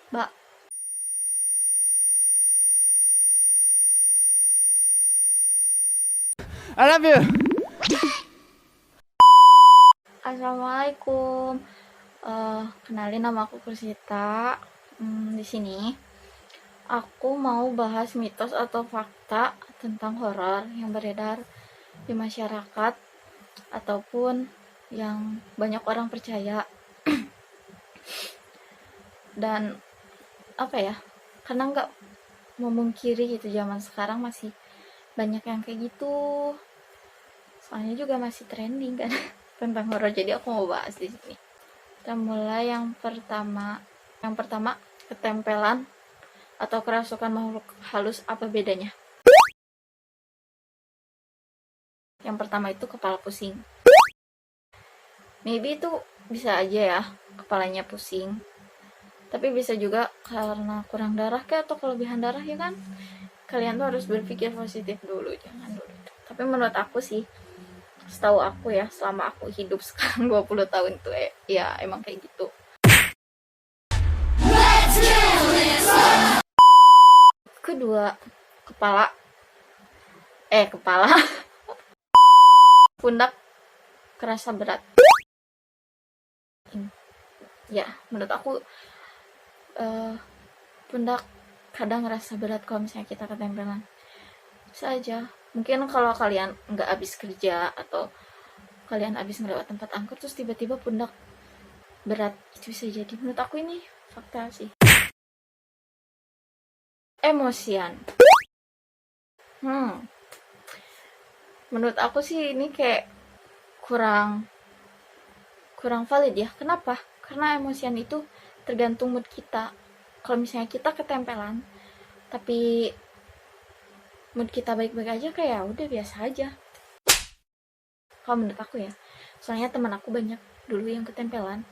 Mbak. I love you. Assalamualaikum. Kenalin, nama aku Kursita. Di sini aku mau bahas mitos atau fakta tentang horor yang beredar di masyarakat ataupun yang banyak orang percaya. Dan apa ya? Karena nggak memungkiri gitu, zaman sekarang masih banyak yang kayak gitu. Soalnya juga masih trending kan tentang horor. Jadi aku mau bahas di sini. Kita mulai yang pertama. Yang pertama, ketempelan atau kerasukan makhluk halus, apa bedanya? Yang pertama itu kepala pusing. Maybe itu bisa aja ya, kepalanya pusing. Tapi bisa juga karena kurang darah kayak atau kelebihan darah ya kan? Kalian tuh harus berpikir positif dulu, jangan dulu. Tapi menurut aku sih, setahu aku ya, selama aku hidup sekarang 20 tahun tuh ya emang kayak gitu. Kedua, kepala kepala pundak kerasa berat. Ya, menurut aku pundak kadang ngerasa berat kalau misalnya kita ketempelan. Bisa aja. Mungkin kalau kalian nggak habis kerja atau kalian habis ngelewat tempat angkut terus tiba-tiba pundak berat, itu bisa jadi. Menurut aku ini fakta sih. Emosian. Menurut aku sih ini kayak kurang valid ya. Kenapa? Karena emosian itu tergantung mood kita. Kalau misalnya kita ketempelan tapi mood kita baik-baik aja, kayak udah biasa aja. Kalau menurut aku ya, soalnya teman aku banyak dulu yang ketempelan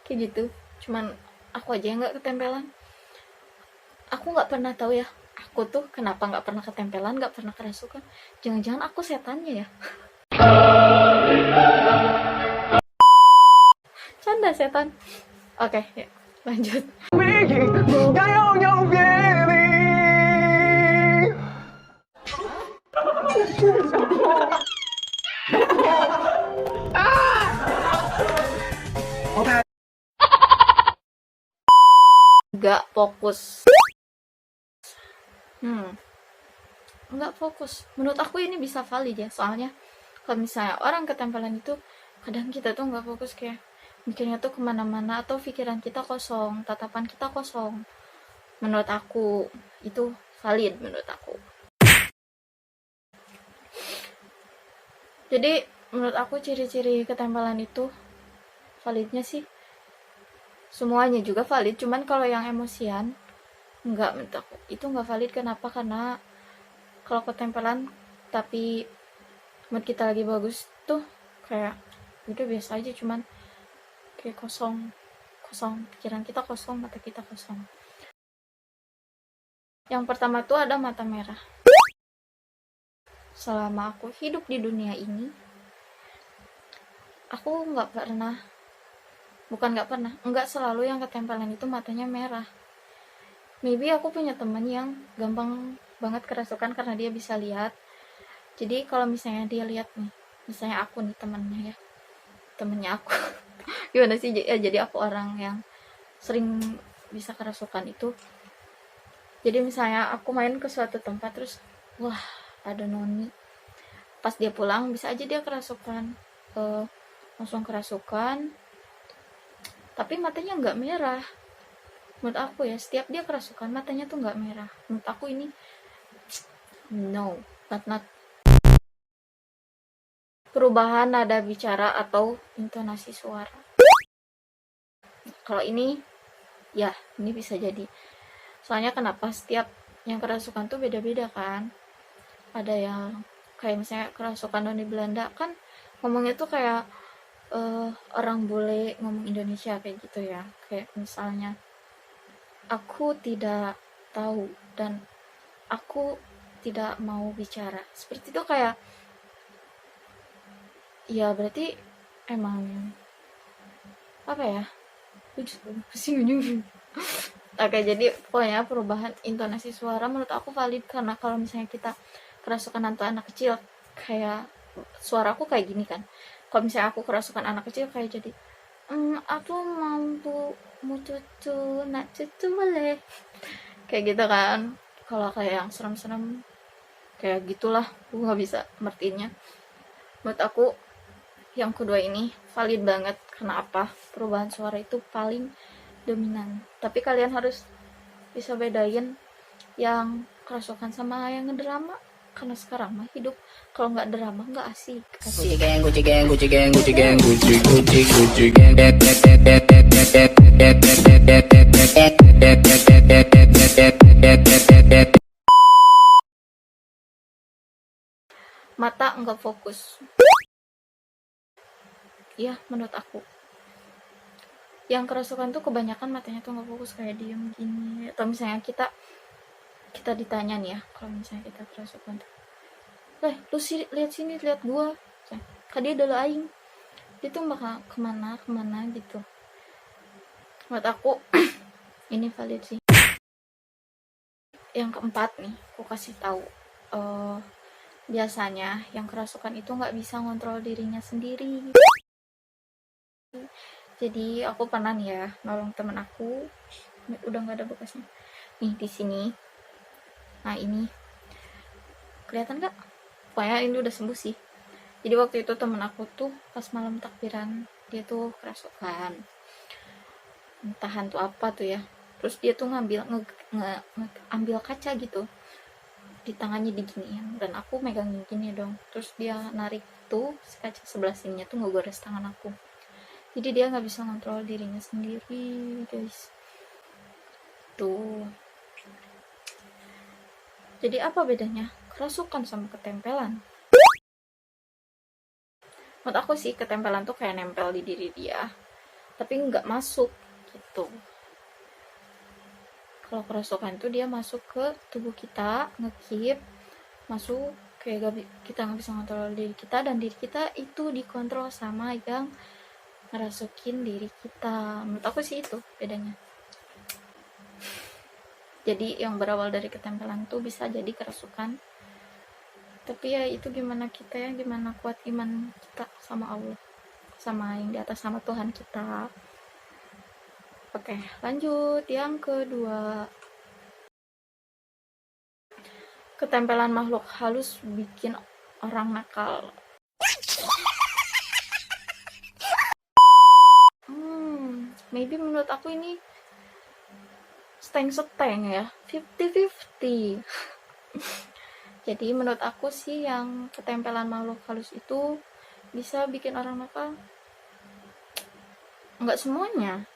kayak gitu. Cuman aku aja yang nggak ketempelan. Aku nggak pernah tahu ya, aku tuh kenapa nggak pernah ketempelan, nggak pernah kerasukan. Jangan-jangan aku setannya ya. Canda setan. Oke, ya, lanjut. Nggak fokus. Nggak fokus. Menurut aku ini bisa valid ya, soalnya kalau misalnya orang ketempelan itu kadang kita tuh nggak fokus, kayak mikirnya tuh kemana-mana atau pikiran kita kosong, tatapan kita kosong. Menurut aku itu valid, menurut aku. Jadi menurut aku ciri-ciri ketempelan itu validnya sih semuanya juga valid, cuman kalau yang emosian enggak, menurut aku itu nggak valid. Kenapa? Karena kalau ketempelan tapi mood kita lagi bagus tuh kayak udah biasa aja, cuman kayak kosong pikiran kita kosong, mata kita kosong. Yang pertama tuh ada mata merah. Selama aku hidup di dunia ini, aku nggak selalu yang ketempelan itu matanya merah. Maybe aku punya teman yang gampang banget kerasukan karena dia bisa lihat. Jadi kalau misalnya dia lihat nih, misalnya aku nih temennya aku gimana sih ya, jadi aku orang yang sering bisa kerasukan itu. Jadi misalnya aku main ke suatu tempat terus wah ada noni, pas dia pulang bisa aja dia kerasukan, langsung kerasukan tapi matanya nggak merah. Menurut aku ya, setiap dia kerasukan matanya tuh nggak merah. Menurut aku ini no, not perubahan nada bicara atau intonasi suara. Kalau ini ya ini bisa jadi. Soalnya kenapa, setiap yang kerasukan tuh beda-beda kan. Ada yang kayak misalnya kerasukan noni Belanda kan ngomongnya tuh kayak orang bule ngomong Indonesia kayak gitu ya. Kayak misalnya aku tidak tahu dan aku tidak mau bicara. Seperti itu, kayak ya berarti emang apa ya? Pusing. Oke, jadi pokoknya perubahan intonasi suara menurut aku valid, karena kalau misalnya kita kerasukan hantu anak kecil, kayak suaraku kayak gini kan. Kalau misalnya aku kerasukan anak kecil kayak jadi, aku mau cucu, nak cucu boleh, kayak gitu kan. Kalau kayak yang serem-serem kayak gitulah, aku nggak bisa ngertiinnya. Menurut aku yang kedua ini valid banget. Karena apa? Perubahan suara itu paling dominan, tapi kalian harus bisa bedain yang kerasukan sama yang ngedrama, karena sekarang mah hidup kalau nggak drama nggak asik. Gucci gang, Gucci gang, Gucci gang, Gucci gang, Gucci, Gucci, Gucci gang. Mata nggak fokus, ya menurut aku yang kerasukan tuh kebanyakan matanya tuh nggak fokus, kayak diem gini. Atau misalnya kita ditanya nih ya, kalau misalnya kita kerasukan tuh, lu sih lihat sini, lihat gua, kan dia adalah aing, dia tuh bakal kemana gitu. Menurut aku ini valid sih. Yang keempat nih, aku kasih tahu, biasanya yang kerasukan itu nggak bisa ngontrol dirinya sendiri. Jadi aku pernah nih ya nolong temen aku, udah nggak ada bekasnya nih di sini. Nah ini kelihatan nggak? Pokoknya ini udah sembuh sih. Jadi waktu itu temen aku tuh pas malam takbiran, dia tuh kerasukan, entah hantu apa tuh ya. Terus dia tuh ambil kaca gitu, di tangannya diginiin, dan aku megangin gini dong. Terus dia narik tuh si kaca sebelah sininya tuh ngegores tangan aku. Jadi dia nggak bisa ngontrol dirinya sendiri, guys. Tuh. Jadi apa bedanya kerasukan sama ketempelan? Menurut aku sih ketempelan tuh kayak nempel di diri dia, tapi nggak masuk gitu. Kalau kerasukan tuh dia masuk ke tubuh kita, ngekip, masuk, kayak kita nggak bisa ngontrol diri kita, dan diri kita itu dikontrol sama yang ngerasukin diri kita. Menurut aku sih itu bedanya. Jadi yang berawal dari ketempelan tuh bisa jadi kerasukan, tapi ya itu gimana kita ya, gimana kuat iman kita sama Allah, sama yang di atas, sama Tuhan kita. Oke, lanjut yang kedua. Ketempelan makhluk halus bikin orang nakal. Maybe menurut aku ini seteng ya, 50-50. Jadi menurut aku sih yang ketempelan makhluk halus itu bisa bikin orang nakal. Nggak semuanya.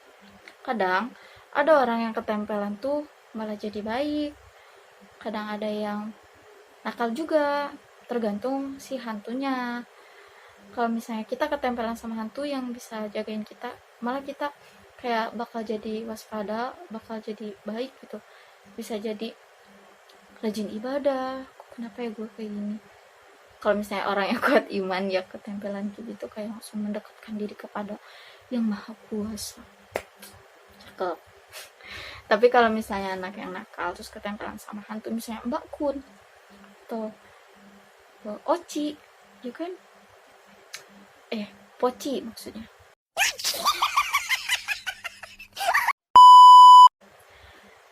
Kadang ada orang yang ketempelan tuh malah jadi baik. Kadang ada yang nakal juga, tergantung si hantunya. Kalau misalnya kita ketempelan sama hantu yang bisa jagain kita, malah kita kayak bakal jadi waspada, bakal jadi baik gitu. Bisa jadi rajin ibadah. Kenapa ya gue kayak gini? Kalau misalnya orang yang kuat iman ya ketempelan gitu, kayak langsung mendekatkan diri kepada yang maha kuasa. Cakep. Tapi kalau misalnya anak yang nakal terus ketempelan sama hantu, misalnya Mbak Kun atau Oci, ya kan? Poci maksudnya.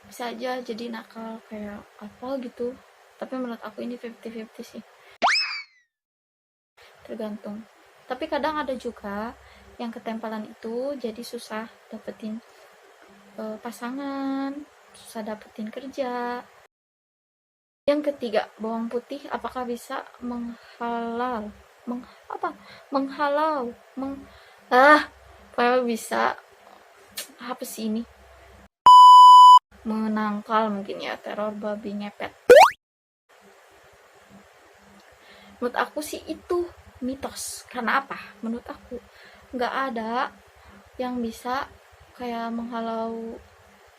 Bisa aja jadi nakal kayak apa gitu. Tapi menurut aku ini 50-50 sih. Tergantung. Tapi kadang ada juga yang ketempelan itu jadi susah dapetin pasangan, susah dapetin kerja. Yang ketiga, bawang putih apakah bisa menghalau pokoknya bisa, apa sih ini, menangkal mungkin ya, teror babi ngepet. Menurut aku sih itu mitos. Karena apa? Menurut aku nggak ada yang bisa kayak menghalau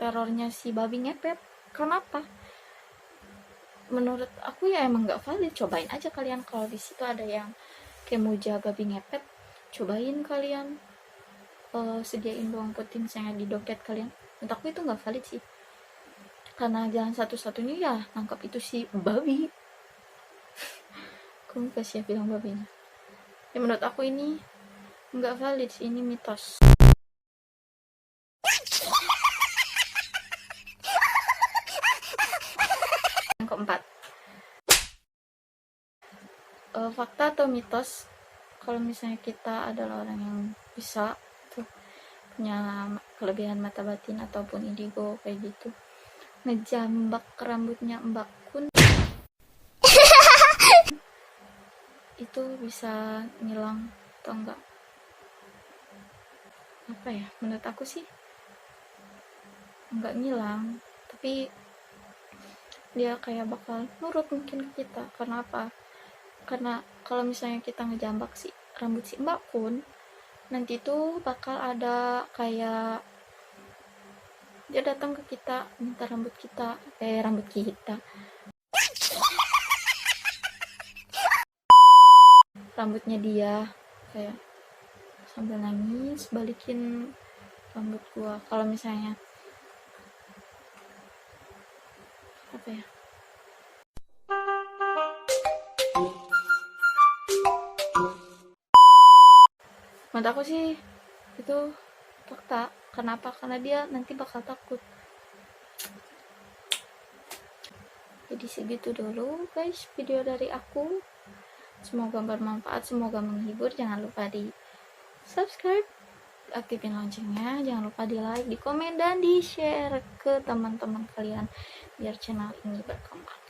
terornya si babi ngepet. Kenapa? Menurut aku ya emang nggak valid. Cobain aja kalian, kalau di situ ada yang kayak muja babi ngepet, cobain kalian sediain bawang putih misalnya di dompet kalian. Menurut aku itu nggak valid sih. karena jalan satu-satunya ya nangkap itu si babi. Aku lupa sih bilang babinya. Ya menurut aku ini nggak valid sih, ini mitos. Yang keempat, fakta atau mitos kalau misalnya kita adalah orang yang bisa tuh punya kelebihan mata batin ataupun indigo kayak gitu, ngejambak rambutnya Mbak Kun itu bisa ngilang atau enggak? Apa ya, menurut aku sih enggak ngilang, tapi dia kayak bakal nurut mungkin ke kita. Karena apa? Karena kalau misalnya kita ngejambak si rambut si Mbak Kun, nanti tuh bakal ada kayak dia datang ke kita minta rambut kita, rambutnya dia, kayak sambil nangis balikin rambut gua. Kalau misalnya apa ya, menurut aku sih itu fakta. Kenapa? Karena dia nanti bakal takut. Jadi segitu dulu guys video dari aku, semoga bermanfaat, semoga menghibur. Jangan lupa di subscribe, aktifin loncengnya, jangan lupa di like, di komen, dan di share ke teman-teman kalian biar channel ini berkembang.